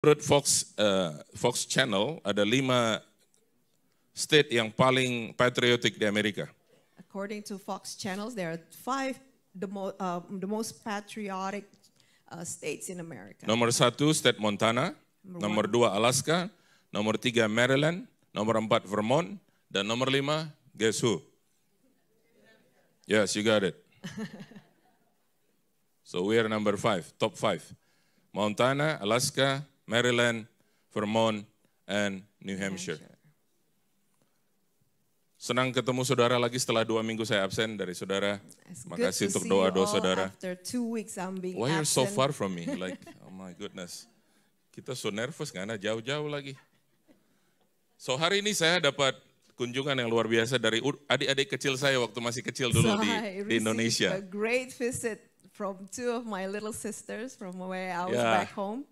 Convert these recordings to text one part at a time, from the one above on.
Menurut Fox Channel ada 5 state yang paling patriotik di Amerika. According to Fox Channels, there are 5 the most patriotic states in America. Nomor 1 state Montana, nomor 2 Alaska, nomor 3 Maryland, nomor 4 Vermont, dan nomor 5 guess who? Yes, you got it. So we are number 5, top 5. Montana, Alaska, Maryland, Vermont, and New Hampshire. Senang ketemu saudara lagi setelah 2 minggu saya absen dari saudara. Terima kasih untuk doa-doa saudara. After 2 weeks I'm being Why are you so absent. far from me? Like, oh my goodness. Kita so nervous karena jauh-jauh lagi. So hari ini saya dapat kunjungan yang luar biasa dari adik-adik kecil saya waktu masih kecil dulu di Indonesia. A great visit from 2 of my little sisters from where I was back home.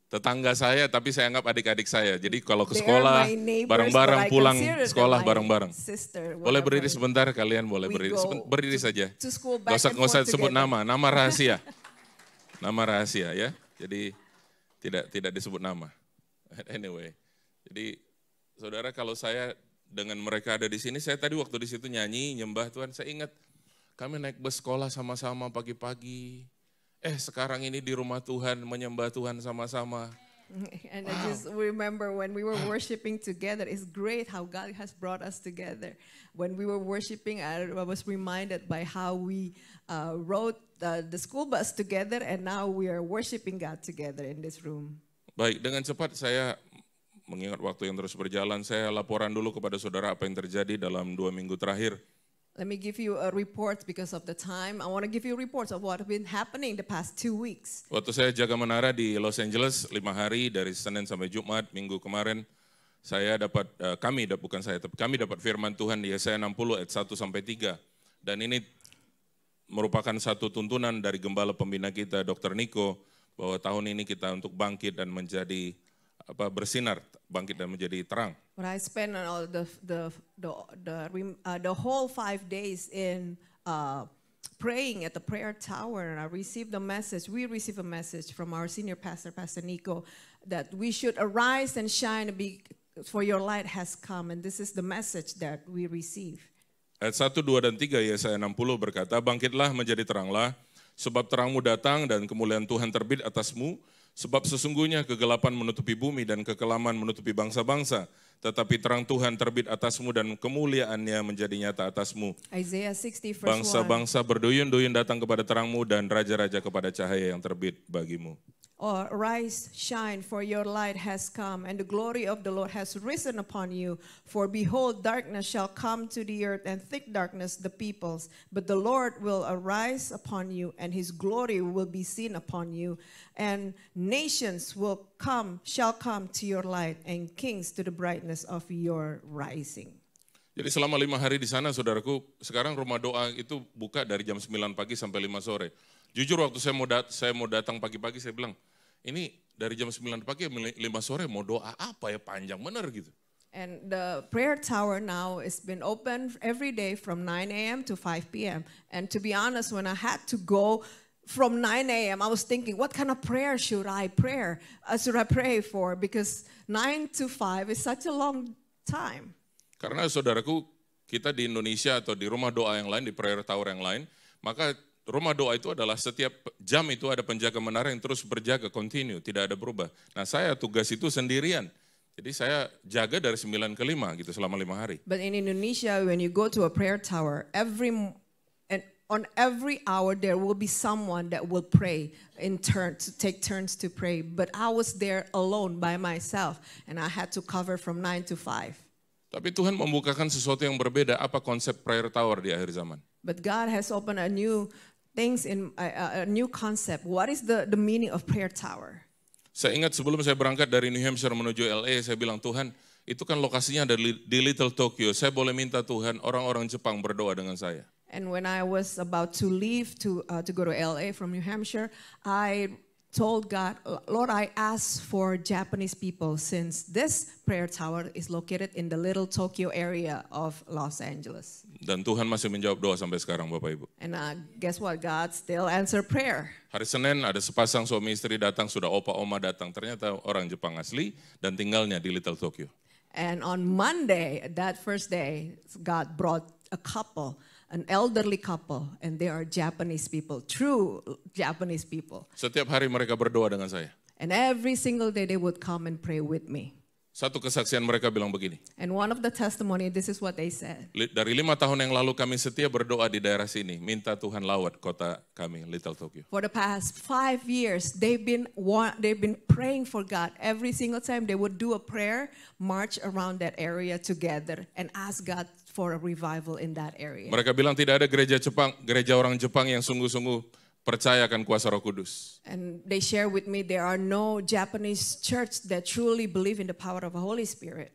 Tetangga saya, tapi saya anggap adik-adik saya. Jadi kalau ke They sekolah, are my neighbors, bareng-bareng, but I pulang consider them sekolah my bareng-bareng. sister, Boleh berdiri whatever. sebentar, kalian boleh We berdiri. go Berdiri saja. to school Gak back usah, and nggak usah forth sebut together. nama rahasia. Nama rahasia ya. Jadi tidak disebut nama. Anyway, jadi saudara kalau saya dengan mereka ada di sini, saya tadi waktu di situ nyanyi, nyembah Tuhan, saya ingat kami naik bus sekolah sama-sama pagi-pagi. Sekarang ini di rumah Tuhan, menyembah Tuhan sama-sama. And I just remember when we were worshiping together, it's great how God has brought us together. When we were worshiping, I was reminded by how we rode the school bus together, and now we are worshiping God together in this room. Baik, dengan cepat saya mengingat waktu yang terus berjalan, saya laporan dulu kepada saudara apa yang terjadi dalam 2 minggu terakhir. Let me give you a report because of the time. I want to give you reports of what has been happening the past 2 weeks. Waktu saya jaga menara di Los Angeles 5 hari dari Senin sampai Jumat minggu kemarin, kami dapat firman Tuhan di Yesaya 60 ayat 1 sampai 3. Dan ini merupakan satu tuntunan dari gembala pembina kita Dr. Niko bahwa tahun ini kita untuk bangkit dan menjadi bersinar, bangkit dan menjadi terang. But I spent all the whole 5 days in praying at the prayer tower, and I received a message. We received a message from our senior pastor, Pastor Nico, that we should arise and shine, for your light has come. And this is the message that we receive. Ayat 1, 2, dan 3 Yesaya 60 berkata, bangkitlah menjadi teranglah, sebab terangmu datang dan kemuliaan Tuhan terbit atasmu, sebab sesungguhnya kegelapan menutupi bumi dan kekelaman menutupi bangsa-bangsa, tetapi terang Tuhan terbit atasmu dan kemuliaannya menjadi nyata atasmu. Isaiah 60 verse 1. Bangsa-bangsa berduyun-duyun datang kepada terangmu dan raja-raja kepada cahaya yang terbit bagimu. Arise, shine, for your light has come, and the glory of the Lord has risen upon you. For behold, darkness shall come to the earth, and thick darkness the peoples. But the Lord will arise upon you, and his glory will be seen upon you. And nations shall come to your light, and kings to the brightness of your rising. Jadi selama 5 hari di sana, saudaraku, sekarang rumah doa itu buka dari jam 9 pagi sampai 5 sore. Jujur waktu saya mau datang pagi-pagi, saya bilang, ini dari jam 9 pagi 5 sore mau doa apa ya, panjang bener gitu. And the prayer tower now has been open every day from 9 a.m. to 5 p.m. And to be honest, when I had to go from 9 a.m., I was thinking, what kind of prayer should I pray for? Because 9 to 5 is such a long time. Karena saudaraku, kita di Indonesia atau di rumah doa yang lain, di prayer tower yang lain, maka rumah doa itu adalah setiap jam itu ada penjaga menara yang terus berjaga, continue, tidak ada berubah. Nah saya tugas itu sendirian. Jadi saya jaga dari 9 ke 5 gitu selama 5 hari. But in Indonesia, when you go to a prayer tower, on every hour there will be someone that will pray to take turns to pray. But I was there alone by myself, and I had to cover from 9 to 5. Tapi Tuhan membukakan sesuatu yang berbeda, apa konsep prayer tower di akhir zaman. But God has opened a new concept. What is the meaning of prayer tower? Saya ingat sebelum saya berangkat dari New Hampshire menuju LA, saya bilang, Tuhan, itu kan lokasinya ada di Little Tokyo. Saya boleh minta Tuhan, orang-orang Jepang berdoa dengan saya. And when I was about to leave to go to LA from New Hampshire, I told God, Lord, I ask for Japanese people since this prayer tower is located in the little Tokyo area of Los Angeles. Dan Tuhan masih menjawab doa sampai sekarang Bapak Ibu. And guess what? God still answer prayer. Hari Senin ada sepasang suami istri datang, sudah opa oma datang. Ternyata orang Jepang asli dan tinggalnya di Little Tokyo. And on Monday, that first day, God brought a couple, an elderly couple, and they are Japanese people, true Japanese people. Setiap hari mereka berdoa dengan saya. And every single day they would come and pray with me. Satu kesaksian mereka bilang begini. And one of the testimony, this is what they said. Dari 5 tahun yang lalu kami setia berdoa di daerah sini. Minta Tuhan lawat kota kami, Little Tokyo. For the past 5 years, they've been praying for God. Every single time they would do a prayer, march around that area together and ask God for a revival in that area. Mereka bilang tidak ada gereja orang Jepang yang sungguh-sungguh percayakan kuasa Roh Kudus. And they share with me there are no Japanese church that truly believe in the power of the Holy Spirit.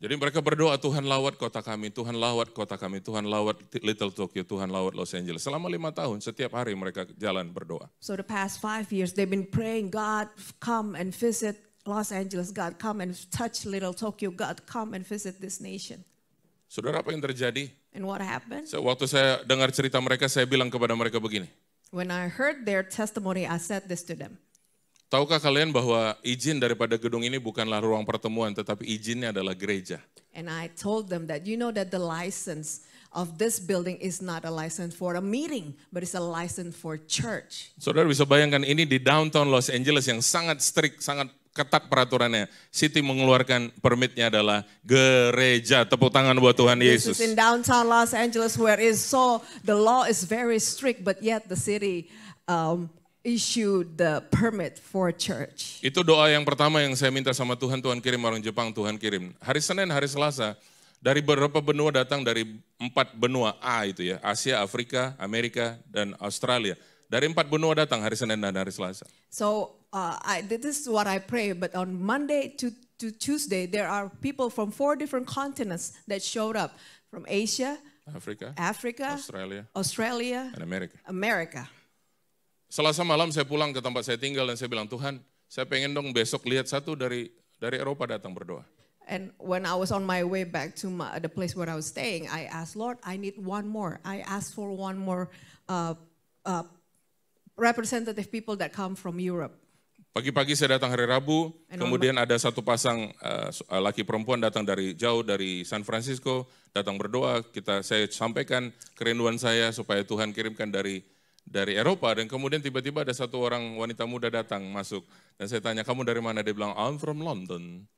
Jadi mereka berdoa, Tuhan lawat kota kami, Tuhan lawat kota kami, Tuhan lawat Little Tokyo, Tuhan lawat Los Angeles. Selama 5 tahun, setiap hari mereka jalan berdoa. So the past 5 years, they've been praying, God come and visit Los Angeles, God come and touch Little Tokyo, God come and visit this nation. Saudara, apa yang terjadi? And what happened? Waktu saya dengar cerita mereka, saya bilang kepada mereka begini. When I heard their testimony, I said this to them. Tahukah kalian bahwa izin daripada gedung ini bukanlah ruang pertemuan, tetapi izinnya adalah gereja. And I told them that you know that the license of this building is not a license for a meeting, but it's a license for church. Saudara bisa bayangkan ini di downtown Los Angeles yang sangat strict, sangat ketat peraturannya. City mengeluarkan permitnya adalah gereja. Tepuk tangan buat Tuhan Yesus. This is in downtown Los Angeles where the law is very strict, but yet the city issued the permit for church. Itu doa yang pertama yang saya minta sama Tuhan, Tuhan kirim orang Jepang, Tuhan kirim. Hari Senin, hari Selasa, dari beberapa benua datang dari 4 benua A itu ya, Asia, Afrika, Amerika, dan Australia. Dari 4 benua datang hari Senin dan hari Selasa. So this is what I pray, but on Monday to Tuesday, there are people from 4 different continents that showed up. From Asia, Africa, Australia, dan Amerika. Selasa malam saya pulang ke tempat saya tinggal dan saya bilang, Tuhan, saya pengen dong besok lihat satu dari Eropa datang berdoa. And when I was on my way back to the place where I was staying, I asked, Lord, I need one more. I asked for one more representative people that come from Europe. Pagi-pagi saya datang hari Rabu, kemudian ada satu pasang laki perempuan datang dari jauh dari San Francisco, datang berdoa. Saya sampaikan kerinduan saya supaya Tuhan kirimkan dari Eropa, dan kemudian tiba-tiba ada satu orang wanita muda datang masuk, dan saya tanya, kamu dari mana? Dia bilang, I'm from London.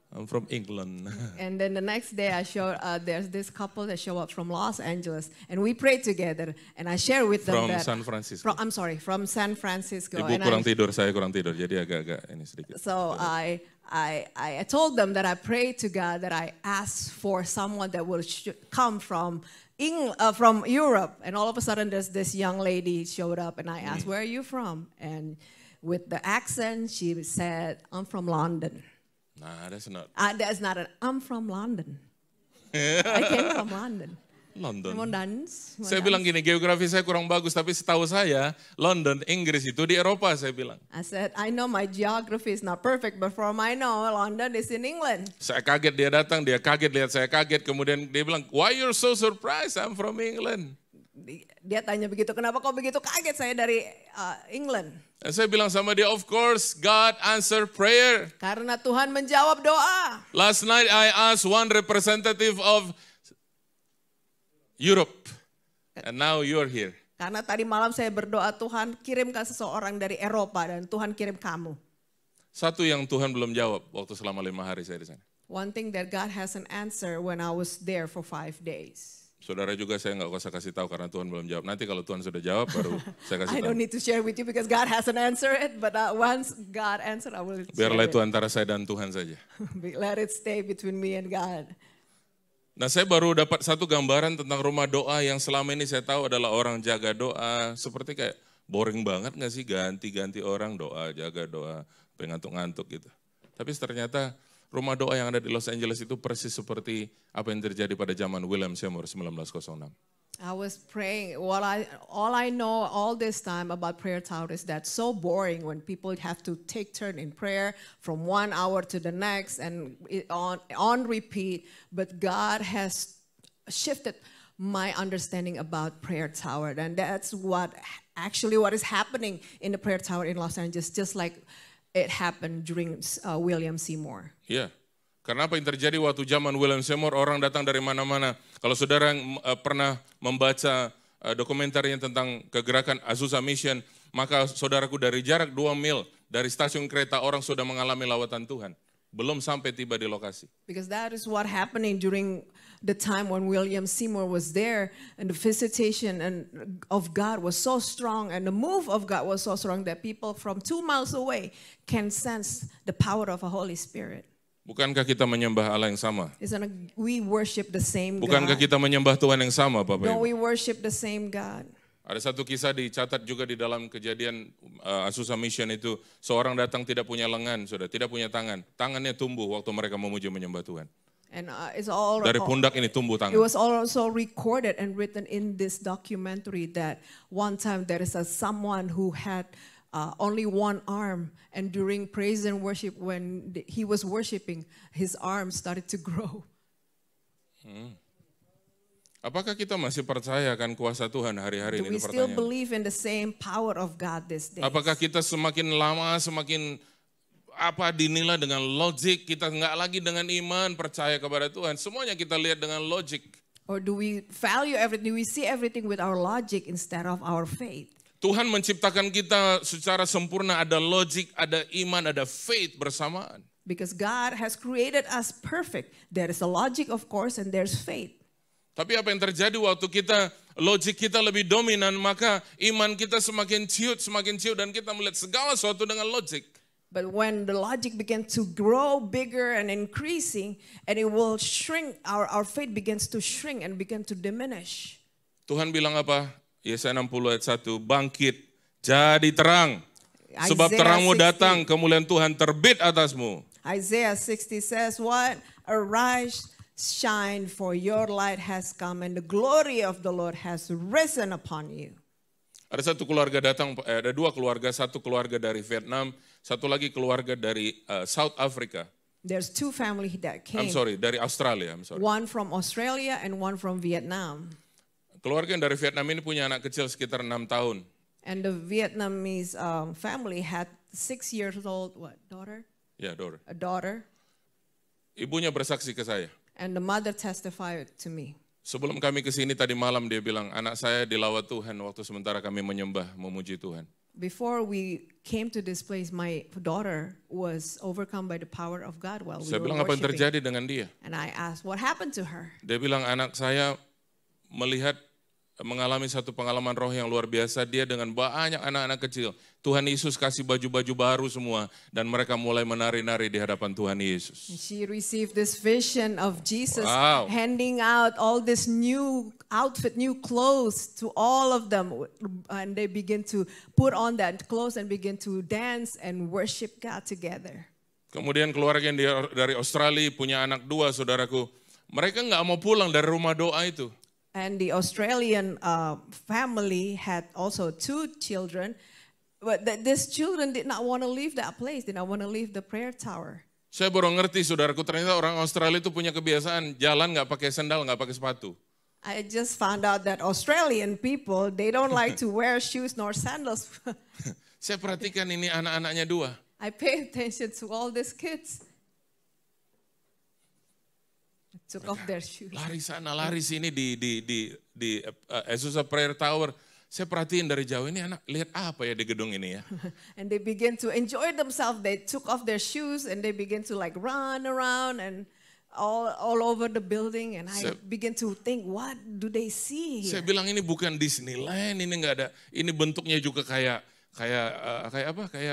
I'm from England. And then the next day there's this couple that show up from Los Angeles, and we prayed together, and I share with them from San Francisco. From San Francisco. Ibu kurang tidur, saya kurang tidur, jadi agak-agak ini sedikit. So I told them that I prayed to God that I asked for someone that will come from Europe, and all of a sudden there's this young lady showed up, and I asked, where are you from? And with the accent, she said, I'm from London. Nah, that's not. That's not I'm from London. I came from London. London. Mau dance? Saya bilang gini, geografi saya kurang bagus, tapi setahu saya London, Inggris itu di Eropa, saya bilang. I said, I know my geography is not perfect, but from I know, London is in England. Saya kaget dia datang, dia kaget lihat saya kaget, kemudian dia bilang, why you're so surprised? I'm from England. Dia tanya begitu, kenapa kau begitu kaget, saya dari England. Dan saya bilang sama dia, of course God answer prayer. Karena Tuhan menjawab doa. Last night I asked one representative of Europe, and now you're here. Karena tadi malam saya berdoa, Tuhan kirimkan seseorang dari Eropa, dan Tuhan kirim kamu. Satu yang Tuhan belum jawab waktu selama 5 hari saya di sana. One thing that God hasn't answered when I was there for 5 days. Saudara juga saya nggak usah kasih tahu karena Tuhan belum jawab. Nanti kalau Tuhan sudah jawab baru saya kasih tahu. I don't need to share with you because God hasn't answered it, but once God answered, I will share Biarlah itu it. antara saya dan Tuhan saja. Let it stay between me and God. Nah, saya baru dapat satu gambaran tentang rumah doa yang selama ini saya tahu adalah orang jaga doa. Seperti kayak boring banget nggak sih ganti-ganti orang doa, jaga doa, ngantuk-ngantuk gitu. Tapi ternyata rumah doa yang ada di Los Angeles itu persis seperti apa yang terjadi pada zaman William Seymour 1906. I was praying. All I know all this time about prayer tower is that so boring when people have to take turn in prayer from 1 hour to the next and on repeat. But God has shifted my understanding about prayer tower, and that's what is happening in the prayer tower in Los Angeles, just like it happened during William Seymour. Ya, karena apa yang terjadi waktu zaman William Seymour, orang datang dari mana-mana. Kalau saudara pernah membaca dokumenternya tentang kegerakan Azusa Mission, maka saudaraku dari jarak 2 mil dari stasiun kereta orang sudah mengalami lawatan Tuhan. Belum sampai tiba di lokasi. Because that is what happening during the time when William Seymour was there, and the visitation of God was so strong, and the move of God was so strong that people from 2 miles away can sense the power of the Holy Spirit. Bukankah kita menyembah Allah yang sama? We worship the same God. Bukankah kita menyembah Tuhan yang sama, Bapak Ibu? Don't we worship the same God? Ada satu kisah dicatat juga di dalam kejadian Azusa Mission itu, seorang datang tidak punya lengan, sudah tidak punya tangan. Tangannya tumbuh waktu mereka memuji menyembah Tuhan. And it's all dari pundak ini tumbuh tangan. It was also recorded and written in this documentary that one time there is someone who had only one arm, and during praise and worship when he was worshiping, his arm started to grow. Apakah kita masih percaya akan kuasa Tuhan hari-hari ini? Do we still believe in the same power of God this day? Apakah kita semakin lama semakin dinilai dengan logik, kita nggak lagi dengan iman, percaya kepada Tuhan. Semuanya kita lihat dengan logik. Or do we value everything, we see everything with our logic instead of our faith? Tuhan menciptakan kita secara sempurna, ada logik, ada iman, ada faith bersamaan. Because God has created us perfect. There is a logic of course and there's faith. Tapi apa yang terjadi waktu logik kita lebih dominan, maka iman kita semakin ciut, dan kita melihat segala sesuatu dengan logik. But when the logic began to grow bigger and increasing, and it will shrink, our faith begins to shrink and begin to diminish. Tuhan bilang apa? Yesaya 60 ayat 1, bangkit, jadi terang. Sebab terangmu datang, kemuliaan Tuhan terbit atasmu. Isaiah 60 says what? Arise, shine, for your light has come, and the glory of the Lord has risen upon you. Ada satu keluarga datang, ada 2 keluarga, satu keluarga dari Vietnam, satu lagi keluarga dari South Africa. There's 2 families that came. Dari Australia. One from Australia and one from Vietnam. Keluarga yang dari Vietnam ini punya anak kecil sekitar 6 tahun. And the Vietnamese family had 6 years old daughter? Ya, daughter. A daughter. Ibunya bersaksi ke saya. And the mother testified to me. Sebelum kami ke sini tadi malam dia bilang, anak saya dilawat Tuhan waktu sementara kami menyembah, memuji Tuhan. Before we came to this place, my daughter was overcome by the power of God while we Saya were bilang, apa yang worshiping. terjadi dengan dia? And I asked, what happened to her? Dia bilang, anak saya mengalami satu pengalaman roh yang luar biasa. Dia dengan banyak anak-anak kecil. Tuhan Yesus kasih baju-baju baru semua. Dan mereka mulai menari-nari di hadapan Tuhan Yesus. She received this vision of Jesus handing out all this new outfit, new clothes to all of them. And they begin to put on that clothes and begin to dance and worship God together. Kemudian keluarga yang dari Australia punya anak 2, saudaraku. Mereka nggak mau pulang dari rumah doa itu. And the Australian family had also 2 children, but these children did not want to leave that place, did not want to leave the prayer tower. Saya baru ngerti, saudaraku, ternyata orang Australia itu punya kebiasaan jalan nggak pakai sandal, nggak pakai sepatu. I just found out that Australian people, they don't like to wear shoes nor sandals. Saya perhatikan ini anak-anaknya 2. I pay attention to all these kids. Took off their shoes. Lari sana, lari sini di Azusa Prayer Tower. Saya perhatiin dari jauh, ini anak lihat apa ya di gedung ini ya. And they begin to enjoy themselves. They took off their shoes and they begin to like run around and all over the building. And I begin to think, what do they see here? Saya bilang ini bukan Disneyland, ini nggak ada. Ini bentuknya juga kayak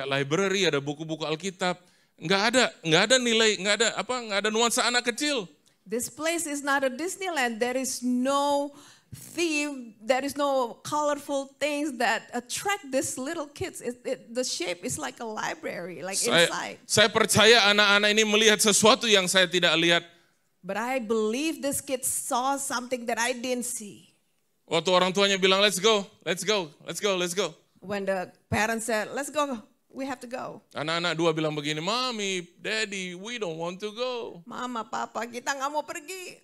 library, ada buku-buku Alkitab. Nggak ada nilai, nggak ada nuansa anak kecil. This place is not a Disneyland. There is no theme. There is no colorful things that attract these little kids. The shape is like a library, like inside. Saya percaya anak-anak ini melihat sesuatu yang saya tidak lihat. But I believe these kids saw something that I didn't see. Waktu orang tuanya bilang, let's go, let's go, let's go, let's go. When the parents said, let's go, we have to go. Anak-anak dua bilang begini, Mommy, Daddy, we don't want to go. Mama, Papa, kita nggak mau pergi.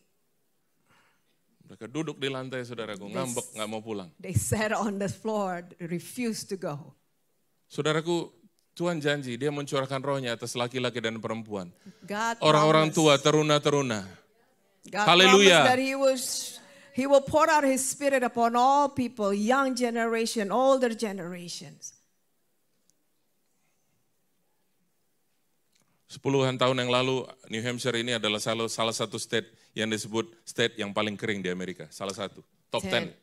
Mereka duduk di lantai, saudaraku, ngambek, nggak mau pulang. They sat on the floor, refused to go. Saudaraku, Tuhan janji, dia mencurahkan rohnya atas laki-laki dan perempuan. God Orang-orang tua, promised- teruna-teruna. God Hallelujah. promised that He will pour out His Spirit upon all people, young generation, older generations. 10-an tahun yang lalu, New Hampshire ini adalah salah satu state yang disebut state yang paling kering di Amerika. Salah satu, top 10.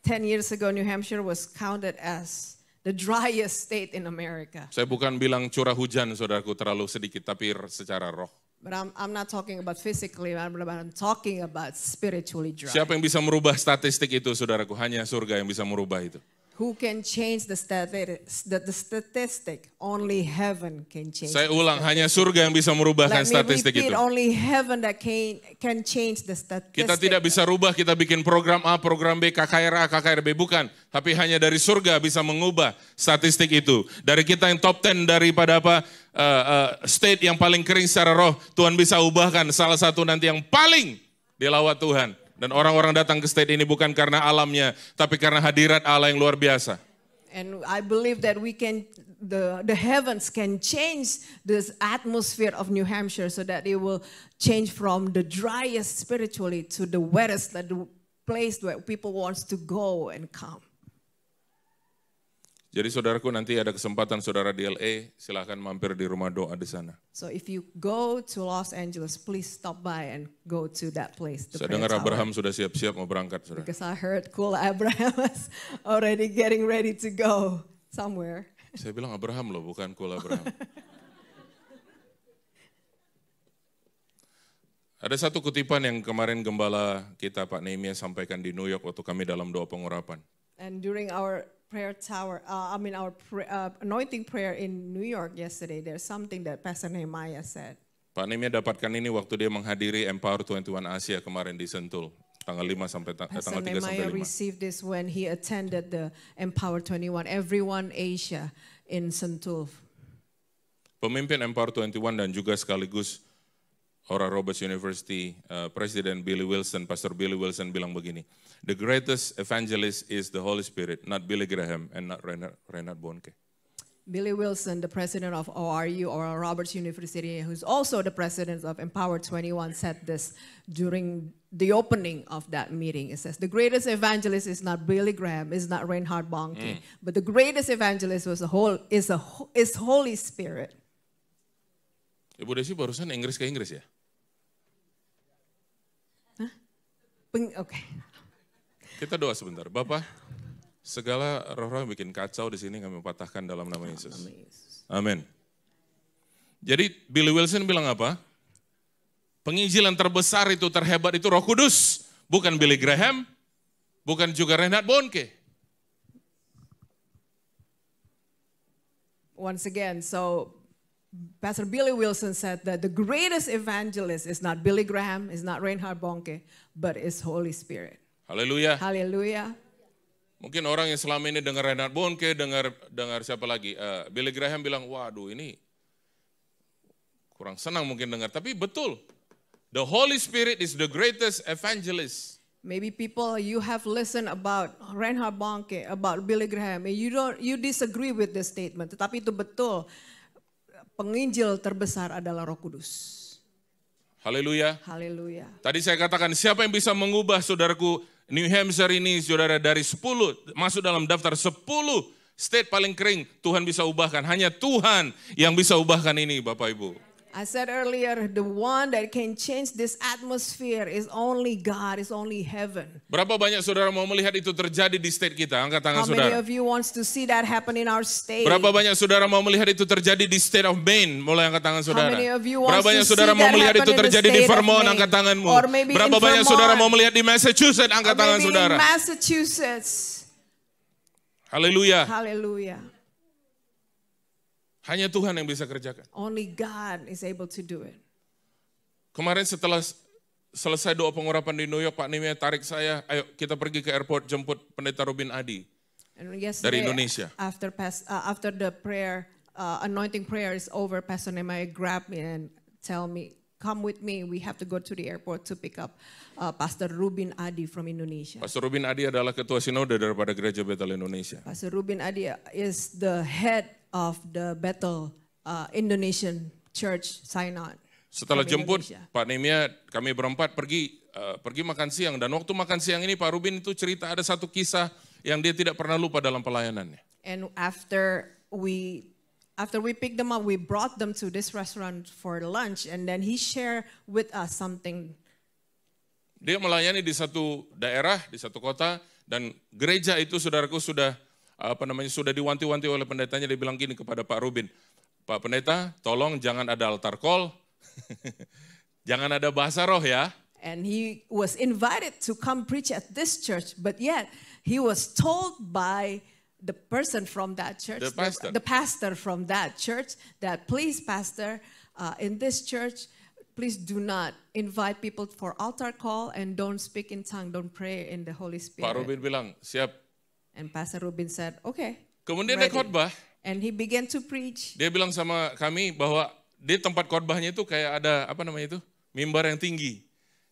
10 years ago, New Hampshire was counted as the driest state in America. Saya bukan bilang curah hujan, saudaraku, terlalu sedikit, tapi secara roh. But I'm not talking about physically, I'm talking about spiritually dry. Siapa yang bisa merubah statistik itu, saudaraku? Hanya surga yang bisa merubah itu. Who can change the statistic? Only heaven can change. Saya ulang, hanya surga yang bisa merubahkan Let me statistik repeat, itu. only heaven that can change the statistic. Kita tidak bisa rubah, kita bikin program A, program B, KKR A, KKR B, bukan. Tapi hanya dari surga bisa mengubah statistik itu. Dari kita yang top 10 daripada state yang paling kering secara roh, Tuhan bisa ubahkan salah satu nanti yang paling dilawat Tuhan. Dan orang-orang datang ke state ini bukan karena alamnya, tapi karena hadirat Allah yang luar biasa. And I believe that we can, the heavens can change this atmosphere of New Hampshire so that it will change from the driest spiritually to the wettest, the place where people wants to go and come. Jadi saudaraku, nanti ada kesempatan saudara di LA, silahkan mampir di rumah doa di sana. So if you go to Los Angeles, please stop by and go to that place. The Saya prayer dengar tower. Abraham sudah siap-siap mau berangkat, saudara. Because I heard cool Abraham was already getting ready to go somewhere. Saya bilang Abraham loh, bukan Kul Abraham. Ada satu kutipan yang kemarin gembala kita Pak Nehemia sampaikan di New York waktu kami dalam doa pengurapan. And during our prayer tower, our anointing prayer in New York yesterday, there's something that Pastor Nehemiah said. Pak Nehemia dapatkan ini waktu dia menghadiri Empower 21 Asia kemarin di Sentul, tanggal 5 sampai Pastor tanggal 3 sampai Nehemiah 5. received this when he attended the Empower 21, Everyone Asia in Sentul. Pemimpin Empower 21 dan juga sekaligus Oral Roberts University, Presiden Billy Wilson, Pastor Billy Wilson bilang begini, the greatest evangelist is the Holy Spirit, not Billy Graham and not Reinhard Bonnke. Billy Wilson, the president of ORU, Oral Roberts University, who's also the president of Empower 21, said this during the opening of that meeting. It says, the greatest evangelist is not Billy Graham, is not Reinhard Bonnke, but the greatest evangelist is Holy Spirit. Ibu Desi barusan Inggris ke Inggris ya? Okay. Kita doa sebentar. Bapak, segala roh-roh yang bikin kacau di sini kami patahkan dalam nama Yesus. Amin. Jadi Billy Wilson bilang apa? Penginjilan terbesar itu, terhebat itu Roh Kudus. Bukan Billy Graham, bukan juga Reinhard Bonnke. Once again, so Pastor Billy Wilson said that the greatest evangelist is not Billy Graham, is not Reinhard Bonnke, but is Holy Spirit. Haleluya. Hallelujah. Mungkin orang yang selama ini dengar Reinhard Bonnke, dengar siapa lagi? Billy Graham bilang, waduh ini kurang senang mungkin dengar. Tapi betul, the Holy Spirit is the greatest evangelist. Maybe people, you have listened about Reinhard Bonnke, about Billy Graham, and you disagree with this statement. Tetapi itu betul. Penginjil terbesar adalah Roh Kudus. Haleluya. Haleluya. Tadi saya katakan siapa yang bisa mengubah saudaraku New Hampshire ini saudara dari 10 masuk dalam daftar 10 state paling kering Tuhan bisa ubahkan. Hanya Tuhan yang bisa ubahkan ini Bapak Ibu. I said earlier, the one that can change this atmosphere is only God, is only heaven. Berapa banyak saudara mau melihat itu terjadi di state kita? Angkat tangan How many saudara. of you wants to see that happen in our state? Berapa banyak saudara mau melihat itu terjadi di state of Maine? Mulai angkat tangan saudara. many of you wants Berapa banyak to saudara see mau that melihat itu happen in the terjadi di state of Vermont? Maine? Angkat tanganmu. Or maybe in Berapa banyak Vermont? saudara mau melihat di Massachusetts? Angkat Or tangan maybe saudara. in Massachusetts. Haleluya. Hallelujah. Hanya Tuhan yang bisa kerjakan. Only God is able to do it. Kemarin setelah selesai doa pengurapan di New York, Pak Nehemia tarik saya, ayo kita pergi ke airport jemput Pendeta Ruben Adi And dari yesterday, Indonesia. after the prayer, anointing prayer is over, Pastor Nehemiah grabbed me and tell me, come with me. We have to go to the airport to pick up Pastor Ruben Adi from Indonesia. Pastor Ruben Adi adalah ketua sinode daripada Gereja Bethel Indonesia. Pastor Ruben Adi is the head of the Bethel Indonesian Church Synod. Setelah from jemput Indonesia. Pak Nehemia, kami berempat pergi makan siang. Dan waktu makan siang ini Pak Ruben itu cerita ada satu kisah yang dia tidak pernah lupa dalam pelayanannya. And after we picked them up, we brought them to this restaurant for lunch, and then he shared with us something. Dia melayani di satu daerah, di satu kota, dan gereja itu saudaraku sudah sudah diwanti-wanti oleh pendetanya. Dia bilang gini kepada Pak Ruben, Pak Pendeta, tolong jangan ada altar call, jangan ada bahasa roh ya. And he was invited to come preach at this church, but yet he was told by the person from that church, The pastor. the pastor from that church, that please, pastor, in this church, please do not invite people for altar call and don't speak in tongue, don't pray in the Holy Pak Spirit. Ruben bilang, siap. And Pastor Ruben said, okay. Kemudian dia ready. khotbah, And he began to preach. dia bilang sama kami bahwa di tempat khotbahnya itu kayak ada mimbar yang tinggi.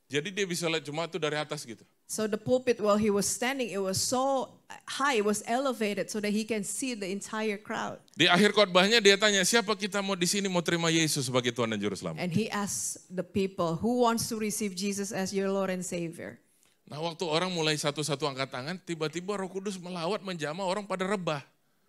Jadi dia bisa lihat jemaat itu dari atas gitu. So the pulpit, while he was standing, it was so high, it was elevated so that he can see the entire crowd. Di akhir khotbahnya dia tanya, siapa kita mau di sini mau terima Yesus sebagai Tuhan dan Juru Selamat? And he asked the people, who wants to receive Jesus as your Lord and Savior? Nah waktu orang mulai satu-satu angkat tangan, tiba-tiba Roh Kudus melawat menjamah, orang pada rebah.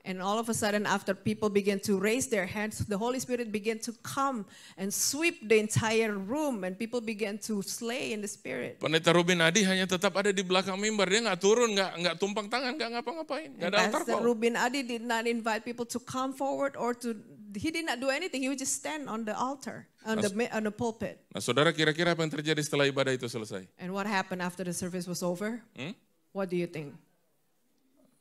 And all of a sudden, after people began to raise their hands, the Holy Spirit began to come and sweep the entire room, and people began to slay in the Spirit. Pendeta Ruben Adi hanya tetap ada di belakang mimbar, dia nggak turun, nggak tumpang tangan, nggak ngapa-ngapain, nggak And ada altar Pastor call. Ruben Adi did not invite people to come forward or to, he did not do anything. He would just stand on the altar, on the pulpit. Nah saudara kira-kira apa yang terjadi setelah ibadah itu selesai? And what happened after the service was over? What do you think?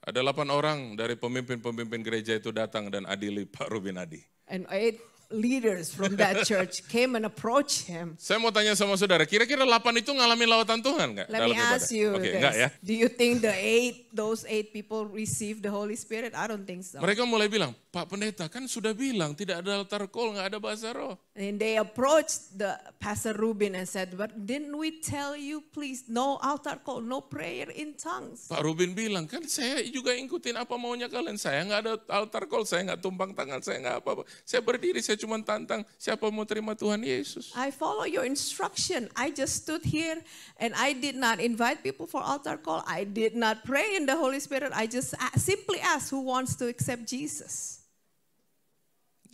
Ada 8 orang dari pemimpin-pemimpin gereja itu datang dan adili Pak Ruben Adi. And 8 leaders from that church came and approached him. Saya mau tanya sama saudara, kira-kira 8 itu ngalamin lawatan Tuhan nggak Let dalam me ibadah? ask you Oke, this. enggak ya. Do you think those 8 people received the Holy Spirit? I don't think so. Mereka mulai bilang, Pak Pendeta kan sudah bilang tidak ada altar call, nggak ada bahasa roh. And they approached the Pastor Ruben and said, but didn't we tell you, please, no altar call, no prayer in tongues? Pak Ruben bilang, kan saya juga ikutin apa maunya kalian. Saya nggak ada altar call, saya nggak tumpang tangan, saya nggak apa-apa. Saya berdiri, saya cuma tantang siapa mau terima Tuhan Yesus. I follow your instruction. I just stood here and I did not invite people for altar call. I did not pray in the Holy Spirit. I just simply asked who wants to accept Jesus.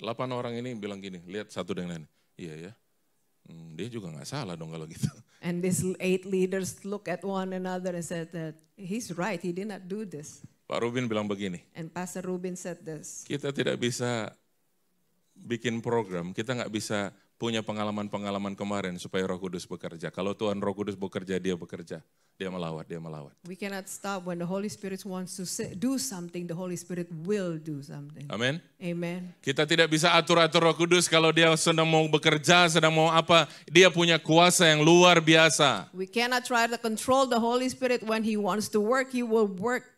8 orang ini bilang gini, lihat satu dengan lain. Iya ya, dia juga nggak salah dong kalau gitu. And these 8 leaders look at one another and said that he's right, he did not do this. Pak Ruben bilang begini, And Pastor Ruben said this. kita tidak bisa bikin program, kita nggak bisa punya pengalaman-pengalaman kemarin supaya Roh Kudus bekerja. Kalau Tuhan Roh Kudus bekerja, dia bekerja. Dia melawat, dia melawat. We cannot stop when the Holy Spirit wants to do something, the Holy Spirit will do something. Amin. Amen. Kita tidak bisa atur-atur Roh Kudus kalau dia sedang mau bekerja, sedang mau apa. Dia punya kuasa yang luar biasa. We cannot try to control the Holy Spirit when he wants to work, he will work